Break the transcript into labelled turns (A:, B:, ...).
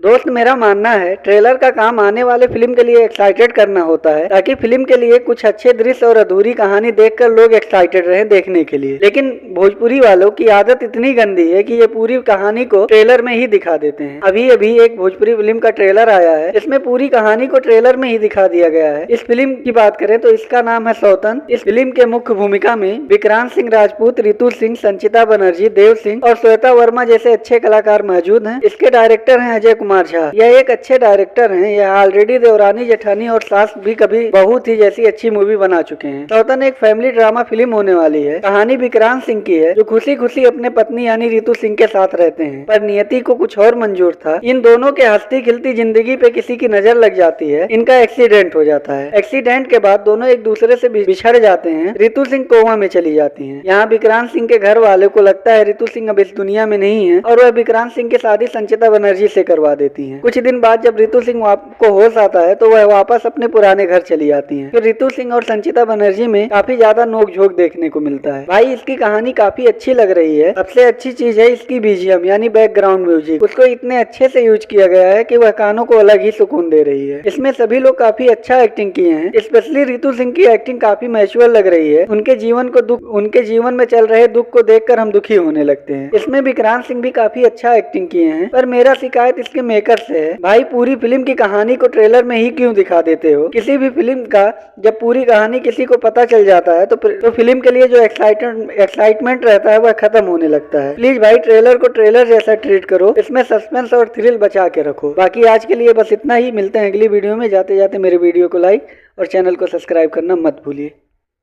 A: दोस्त मेरा मानना है ट्रेलर का काम आने वाले फिल्म के लिए एक्साइटेड करना होता है ताकि फिल्म के लिए कुछ अच्छे दृश्य और अधूरी कहानी देखकर लोग एक्साइटेड रहें देखने के लिए। लेकिन भोजपुरी वालों की आदत इतनी गंदी है कि ये पूरी कहानी को ट्रेलर में ही दिखा देते हैं। अभी अभी एक भोजपुरी फिल्म का ट्रेलर आया है, इसमें पूरी कहानी को ट्रेलर में ही दिखा दिया गया है। इस फिल्म की बात करें तो इसका नाम है सौतन। इस फिल्म के मुख्य भूमिका में विक्रांत सिंह राजपूत, रितु सिंह, संचिता बनर्जी, देव सिंह और श्वेता वर्मा जैसे अच्छे कलाकार मौजूद हैं। इसके डायरेक्टर हैं अजय कुमार झा। यह एक अच्छे डायरेक्टर हैं। यह ऑलरेडी देवरानी जेठानी और सास भी कभी बहू थी जैसी अच्छी मूवी बना चुके हैं। सौतन एक फैमिली ड्रामा फिल्म होने वाली है। कहानी विक्रांत सिंह की है जो खुशी खुशी अपने पत्नी यानी रितु सिंह के साथ रहते हैं, पर नियति को कुछ और मंजूर था। इन दोनों के हंसती खिलती जिंदगी पे किसी की नजर लग जाती है। इनका एक्सीडेंट हो जाता है। एक्सीडेंट के बाद दोनों एक दूसरे से बिछड़ जाते हैं। रितु सिंह कोमा में चली जाती है। यहाँ विक्रांत सिंह के घर वाले को लगता है रितु सिंह अब इस दुनिया में नहीं है और वह विक्रांत सिंह की शादी संचिता बनर्जी से करवा देती है। कुछ दिन बाद जब रितु सिंह को होश आता है तो वह वापस अपने पुराने घर चली जाती है। फिर रितु सिंह और संचिता बनर्जी में काफी ज्यादा नोक-झोंक देखने को मिलता है। भाई इसकी कहानी काफी अच्छी लग रही है। सबसे अच्छी चीज है इसकी बीजीएम यानी बैकग्राउंड म्यूजिक। उसको इतने अच्छे से यूज किया गया है कि वह कानों को अलग ही सुकून दे रही है। इसमें सभी लोग काफी अच्छा एक्टिंग किए हैं। स्पेशली रितु सिंह की एक्टिंग काफी मैच्योर लग रही है। उनके जीवन में चल रहे दुख को देखकर हम दुखी होने लगते हैं। इसमें विक्रांत सिंह भी काफी अच्छा एक्टिंग किए हैं, पर मेरा शिकायत इसके मेकर से है। भाई पूरी फिल्म की कहानी को ट्रेलर में ही क्यों दिखा देते हो? किसी भी फिल्म का जब पूरी कहानी किसी को पता चल जाता है तो फिल्म के लिए जो एक्साइटमेंट रहता है वह खत्म होने लगता है। प्लीज भाई ट्रेलर को ट्रेलर जैसा ट्रीट करो, इसमें सस्पेंस और थ्रिल बचा के रखो। बाकी आज के लिए बस इतना ही। मिलते हैं अगली वीडियो में। जाते जाते मेरे वीडियो को लाइक और चैनल को सब्सक्राइब करना मत भूलिए।